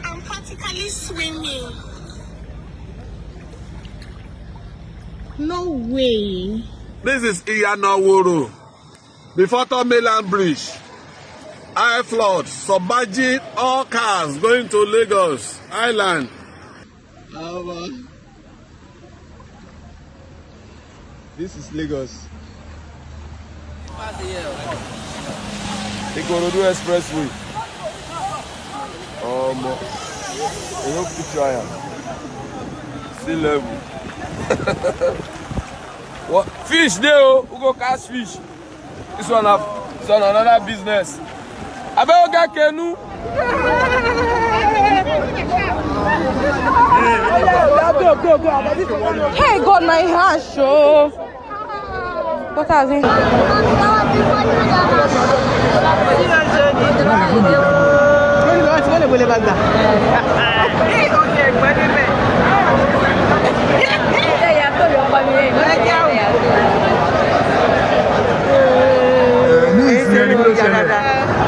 I'm practically swimming. No way. This is Iyanaworo. Before Tomiland Bridge. High flood, submerging all cars going to Lagos Island. This is Lagos. Ikorodu Expressway. I hope to try it. Sea level. What fish there? Who go catch fish? This one another business. I better get canoe. Hey, God, my hand show. What has he?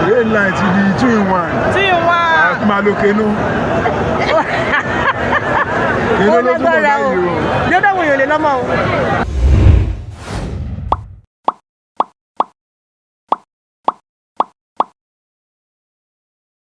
Red light, you 2 in 1. 2 in 1. Malokeno. The other one, you're not